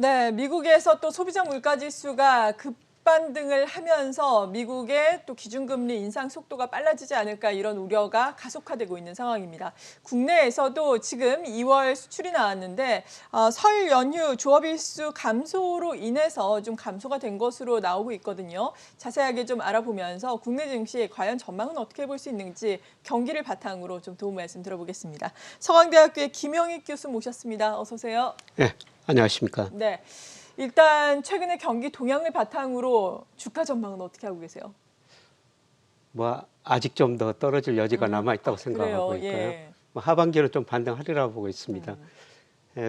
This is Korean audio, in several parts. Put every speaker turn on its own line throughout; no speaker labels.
네, 미국에서 또 소비자 물가지수가 급반등을 하면서 미국의 또 기준금리 인상 속도가 빨라지지 않을까 이런 우려가 가속화되고 있는 상황입니다. 국내에서도 지금 2월 수출이 나왔는데 설 연휴 조업일수 감소로 인해서 좀 감소가 된 것으로 나오고 있거든요. 자세하게 좀 알아보면서 국내 증시 과연 전망은 어떻게 볼 수 있는지 경기를 바탕으로 좀 도움 말씀 들어보겠습니다. 서강대학교의 김영익 교수 모셨습니다. 어서 오세요.
네, 안녕하십니까.
네, 일단 최근의 경기 동향을 바탕으로 주가 전망은 어떻게 하고 계세요?
뭐 아직 좀 더 떨어질 여지가 남아 있다고 생각하고
그래요.
있고요.
예.
뭐 하반기는 좀 반등하리라고 보고 있습니다.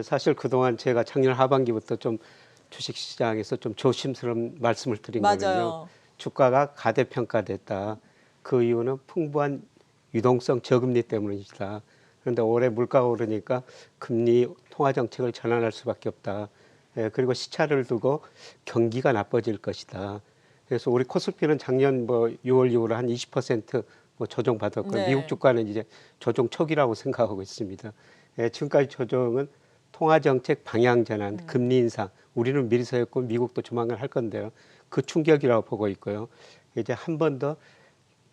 사실 그동안 제가 작년 하반기부터 좀 주식시장에서 좀 조심스러운 말씀을 드린 거는요.
맞아요.
주가가 가대평가됐다. 그 이유는 풍부한 유동성 저금리 때문이다. 그런데 올해 물가가 오르니까 금리 통화 정책을 전환할 수밖에 없다. 그리고 시차를 두고 경기가 나빠질 것이다. 그래서 우리 코스피는 작년 뭐 6월 이후로 한 20%뭐 조정 받았고
네.
미국 주가는 이제 조정 초기라고 생각하고 있습니다. 지금까지 조정은 통화 정책 방향 전환, 금리 인상. 우리는 미리 서였고 미국도 조만간 할 건데요. 그 충격이라고 보고 있고요. 이제 한 번 더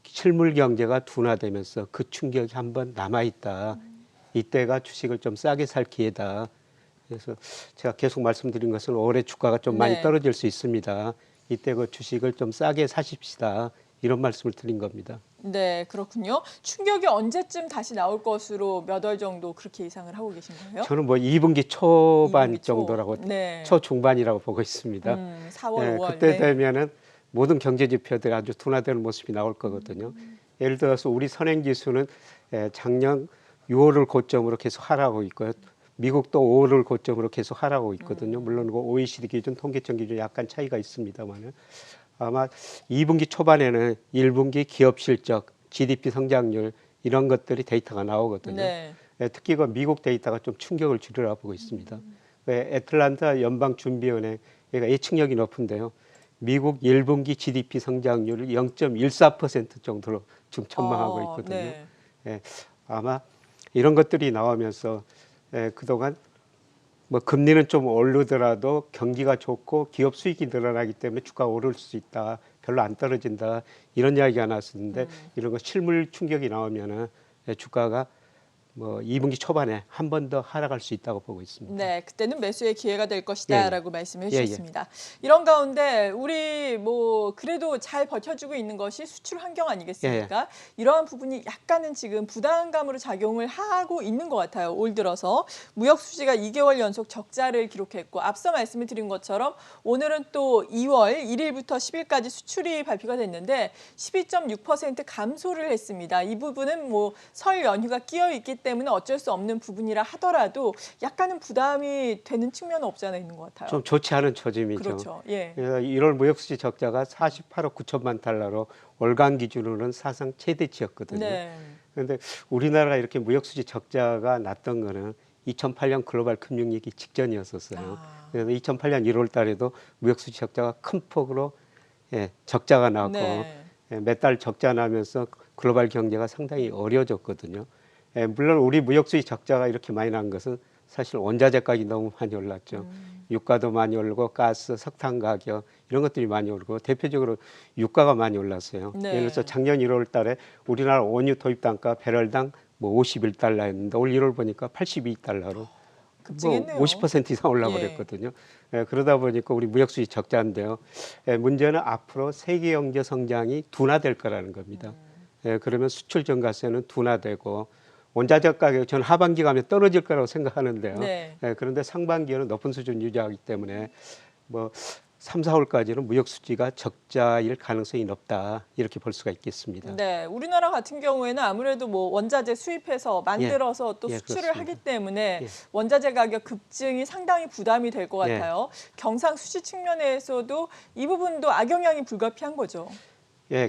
실물 경제가 둔화되면서 그 충격이 한 번 남아 있다. 이때가 주식을 좀 싸게 살 기회다. 그래서 제가 계속 말씀드린 것은 올해 주가가 좀 많이
네.
떨어질 수 있습니다. 이때 그 주식을 좀 싸게 사십시다. 이런 말씀을 드린 겁니다.
네, 그렇군요. 충격이 언제쯤 다시 나올 것으로 몇 월 정도 그렇게 예상을 하고 계신 거예요?
저는 뭐 2분기 초반
2분기 초.
정도라고
네.
초중반이라고 보고 있습니다.
4월, 5월.
그때
네.
되면은 모든 경제 지표들이 아주 둔화되는 모습이 나올 거거든요. 예를 들어서 우리 선행지수는 작년 6월을 고점으로 계속 하락하고 있고요. 미국도 5월을 고점으로 계속 하락하고 있거든요. 물론 그 OECD 기준, 통계청 기준 약간 차이가 있습니다만은 아마 2분기 초반에는 1분기 기업 실적, GDP 성장률 이런 것들이 데이터가 나오거든요.
네.
특히 그 미국 데이터가 좀 충격을 주리라 보고 있습니다. 애틀란타 연방준비원회 얘가 예측력이 높은데요. 미국 1분기 GDP 성장률을 0.14% 정도로 지금 전망하고 있거든요.
네.
아마 이런 것들이 나오면서 그동안 뭐 금리는 좀 오르더라도 경기가 좋고 기업 수익이 늘어나기 때문에 주가가 오를 수 있다. 별로 안 떨어진다. 이런 이야기가 나왔었는데 이런 거 실물 충격이 나오면은 주가가 뭐 2분기 초반에 한 번 더 하락할 수 있다고 보고 있습니다.
네, 그때는 매수의 기회가 될 것이다라고 말씀해
예, 예.
주셨습니다. 이런 가운데 우리 뭐 그래도 잘 버텨주고 있는 것이 수출 환경 아니겠습니까? 이러한 부분이 약간은 지금 부담감으로 작용을 하고 있는 것 같아요. 올 들어서 무역 수지가 2개월 연속 적자를 기록했고 앞서 말씀을 드린 것처럼 오늘은 또 2월 1일부터 10일까지 수출이 발표가 됐는데 12.6% 감소를 했습니다. 이 부분은 뭐 설 연휴가 끼어 있기 때문에 어쩔 수 없는 부분이라 하더라도 약간은 부담이 되는 측면은 없지 않아 있는 것 같아요.
좀 좋지 않은 조짐이죠.
그렇죠. 예.
1월 무역수지 적자가 48억 9천만 달러로 월간 기준으로는 사상 최대치였거든요.
네.
그런데 우리나라가 이렇게 무역수지 적자가 났던 거는 2008년 글로벌 금융위기 직전이었었어요. 그래서 2008년 1월 달에도 무역수지 적자가 큰 폭으로 적자가 나고
네.
몇 달 적자 나면서 글로벌 경제가 상당히 어려워졌거든요. 물론 우리 무역수지 적자가 이렇게 많이 난 것은 사실 원자재 가격이 너무 많이 올랐죠. 유가도 많이 오르고 가스, 석탄 가격 이런 것들이 많이 오르고 대표적으로 유가가 많이 올랐어요.
네.
예를 들어서 작년 1월 달에 우리나라 원유 도입 단가 배럴당 뭐 51달러였는데 올 1월 보니까 82달러로
급증했네요.
뭐 50% 이상 올라버렸거든요. 그러다 보니까 우리 무역수지 적자인데요. 문제는 앞으로 세계 경제 성장이 둔화될 거라는 겁니다. 그러면 수출 증가세는 둔화되고 원자재 가격 저는 하반기 가면 떨어질 거라고 생각하는데요.
네.
그런데 상반기에는 높은 수준 유지하기 때문에 뭐 3, 4월까지는 무역 수지가 적자일 가능성이 높다 이렇게 볼 수가 있겠습니다.
네, 우리나라 같은 경우에는 아무래도 뭐 원자재 수입해서 만들어서 또 수출을
그렇습니다.
하기 때문에
예.
원자재 가격 급증이 상당히 부담이 될 것
예.
같아요. 경상수지 측면에서도 이 부분도 악영향이 불가피한 거죠.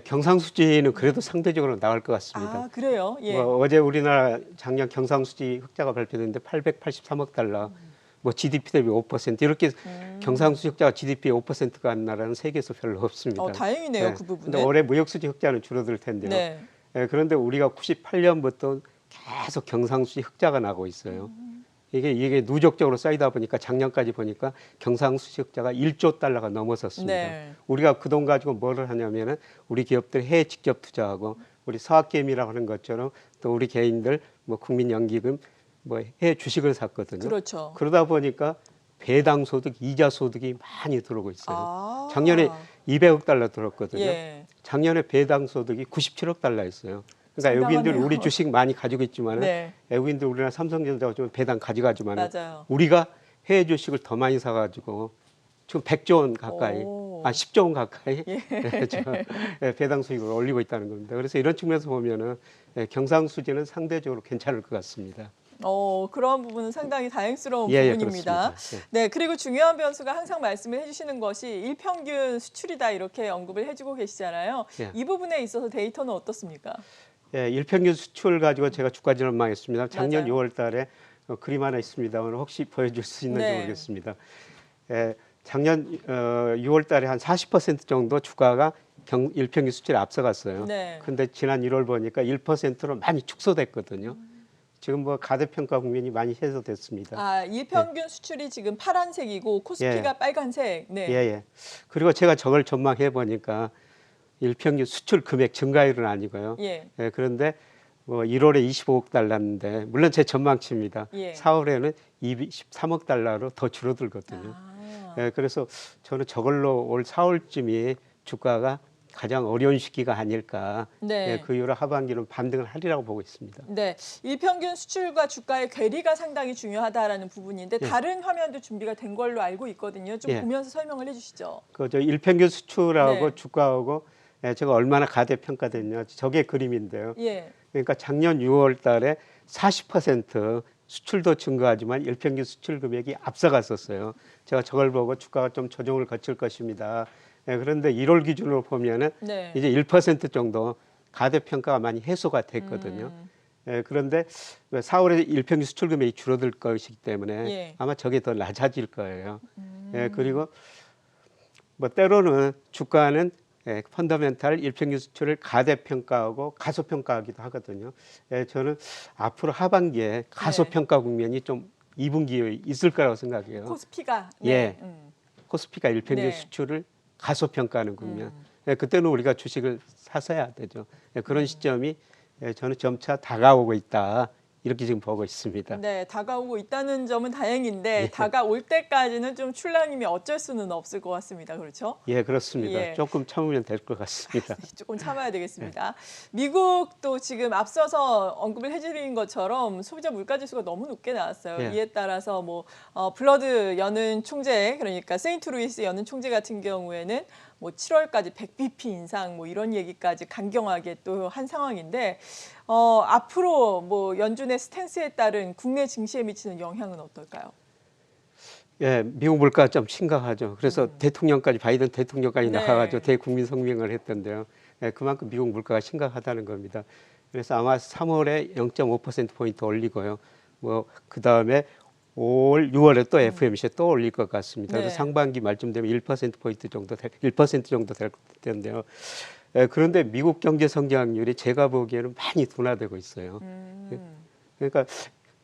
경상수지는 그래도 상대적으로 나을 것 같습니다.
아, 그래요? 예.
뭐 어제 우리나라 작년 경상수지 흑자가 발표됐는데 883억 달러. 뭐 GDP 대비 5% 이렇게 경상수지 흑자가 GDP의 5%가 안 나라는 세계에서 별로 없습니다.
다행이네요, 그
근데
부분은.
올해 무역수지 흑자는 줄어들 텐데요.
네.
그런데 우리가 98년부터 계속 경상수지 흑자가 나고 있어요. 이게 누적적으로 쌓이다 보니까 작년까지 보니까 경상수지적자가 1조 달러가 넘어섰습니다.
네.
우리가 그 돈 가지고 뭐를 하냐면은 우리 기업들 해외 직접 투자하고 우리 사학개미라고 하는 것처럼 또 우리 개인들 뭐 국민연기금 뭐 해외 주식을 샀거든요.
그렇죠.
그러다 보니까 배당 소득, 이자 소득이 많이 들어오고 있어요.
아.
작년에 200억 달러 들었거든요.
예.
작년에 배당 소득이 97억 달러였어요. 그러니까
상당하네요.
외국인들 우리 주식 많이 가지고 있지만은
네.
외국인들 우리나라 삼성전자가 좀 배당 가져가지만은
맞아요.
우리가 해외 주식을 더 많이 사가지고 지금 100조 원 가까이,
오.
10조 원 가까이
예.
배당 수익을 올리고 있다는 겁니다. 그래서 이런 측면에서 보면은 경상수지는 상대적으로 괜찮을 것 같습니다.
그런 부분은 상당히 다행스러운
예,
부분입니다.
그렇습니다.
네, 그리고 중요한 변수가 항상 말씀을 해주시는 것이 일평균 수출이다 이렇게 언급을 해주고 계시잖아요.
예.
이 부분에 있어서 데이터는 어떻습니까?
예, 일평균 수출 가지고 제가 주가 전망했습니다. 작년
맞아요.
6월 달에 그림 하나 있습니다만 혹시 보여줄 수 있는지
네.
모르겠습니다. 예, 작년 6월 달에 한 40% 정도 주가가 일평균 수출에 앞서갔어요.
네.
근데 지난 1월 보니까 1%로 많이 축소됐거든요. 지금 뭐 가대평가 국면이 많이 해소됐습니다.
아, 일평균 수출이 지금 파란색이고 코스피가 빨간색. 네.
예, 예. 그리고 제가 저걸 전망해 보니까 일평균 수출 금액 증가율은 아니고요.
예.
예, 그런데 뭐 1월에 25억 달러인데 물론 제 전망치입니다.
예.
4월에는 23억 달러로 더 줄어들거든요.
아.
예, 그래서 저는 저걸로 올 4월쯤이 주가가 가장 어려운 시기가 아닐까.
네.
예, 그 이후로 하반기는 반등을 하리라고 보고 있습니다.
네, 일평균 수출과 주가의 괴리가 상당히 중요하다라는 부분인데
예.
다른 화면도 준비가 된 걸로 알고 있거든요. 좀
예.
보면서 설명을 해주시죠.
저 일평균 수출하고
네.
주가하고 제가 얼마나 가대평가됐냐 저게 그림인데요.
예.
그러니까 작년 6월 달에 40% 수출도 증가하지만 일평균 수출 금액이 앞서갔었어요. 제가 저걸 보고 주가가 좀 조정을 거칠 것입니다. 그런데 1월 기준으로 보면은
네.
이제 1% 정도 가대평가가 많이 해소가 됐거든요. 그런데 4월에 일평균 수출 금액이 줄어들 것이기 때문에
예.
아마 저게 더 낮아질 거예요. 그리고 뭐 때로는 주가는 펀더멘탈 일평균 수출을 가대평가하고 가소평가하기도 하거든요. 저는 앞으로 하반기에 가소평가 국면이 좀 2분기에 있을 거라고 생각해요.
코스피가.
예.
네.
코스피가 일평균
네.
수출을 가소평가하는 국면. 그때는 우리가 주식을 사서야 되죠. 그런 시점이 저는 점차 다가오고 있다. 이렇게 지금 보고 있습니다.
네, 다가오고 있다는 점은 다행인데
예.
다가올 때까지는 좀 출랑님이 어쩔 수는 없을 것 같습니다. 그렇죠?
예, 그렇습니다.
예.
조금 참으면 될 것 같습니다.
조금 참아야 되겠습니다. 미국도 지금 앞서서 언급을 해드린 것처럼 소비자 물가지수가 너무 높게 나왔어요.
예.
이에 따라서 뭐 블러드 연은 총재, 그러니까 세인트루이스 연은 총재 같은 경우에는 뭐 7월까지 100bp 인상 뭐 이런 얘기까지 강경하게 또 한 상황인데 앞으로 뭐 연준의 스탠스에 따른 국내 증시에 미치는 영향은 어떨까요?
예, 미국 물가 좀 심각하죠. 그래서 대통령까지 바이든 대통령까지
네.
나가가지고 대국민 성명을 했던데요. 예, 그만큼 미국 물가가 심각하다는 겁니다. 그래서 아마 3월에 0.5% 포인트 올리고요. 뭐 그 다음에 5월, 6월에 또 FOMC 또 올릴 것 같습니다.
네.
그래서 상반기 말쯤 되면 1% 포인트 정도 1% 정도 될 텐데요. 예, 그런데 미국 경제 성장률이 제가 보기에는 많이 둔화되고 있어요. 그러니까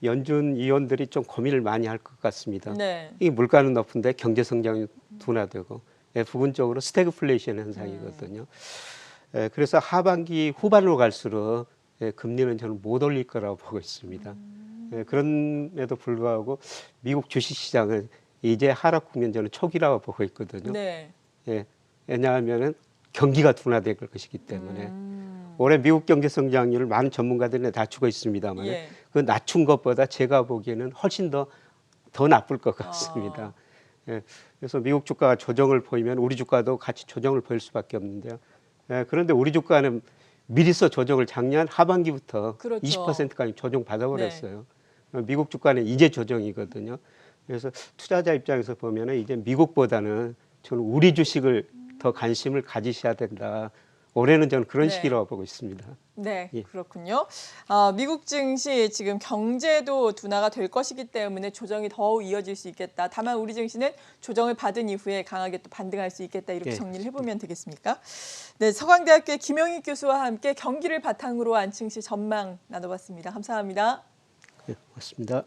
연준 위원들이 좀 고민을 많이 할 것 같습니다.
네.
이 물가는 높은데 경제 성장이 둔화되고 부분적으로 스태그플레이션 현상이거든요. 그래서 하반기 후반으로 갈수록 금리는 저는 못 올릴 거라고 보고 있습니다. 그럼에도 불구하고 미국 주식시장은 이제 하락 국면 저는 초기라고 보고 있거든요.
네.
왜냐하면은 경기가 둔화될 것이기 때문에 올해 미국 경제 성장률을 많은 전문가들이 낮추고 있습니다만
예.
그 낮춘 것보다 제가 보기에는 훨씬 더 나쁠 것 같습니다. 그래서 미국 주가가 조정을 보이면 우리 주가도 같이 조정을 보일 수밖에 없는데요. 그런데 우리 주가는 미리서 조정을 작년 하반기부터
그렇죠.
20%까지 조정 받아버렸어요. 미국 주가는 이제 조정이거든요. 그래서 투자자 입장에서 보면은 이제 미국보다는 저는 우리 주식을 더 관심을 가지셔야 된다. 올해는 저는 그런
네.
시기라고 보고 있습니다.
네,
예.
그렇군요. 미국 증시 지금 경제도 둔화가 될 것이기 때문에 조정이 더욱 이어질 수 있겠다. 다만 우리 증시는 조정을 받은 이후에 강하게 또 반등할 수 있겠다. 이렇게
예.
정리를 해보면 되겠습니까? 네, 서강대학교의 김영익 교수와 함께 경기를 바탕으로 한 증시 전망 나눠봤습니다. 감사합니다.
네, 고맙습니다.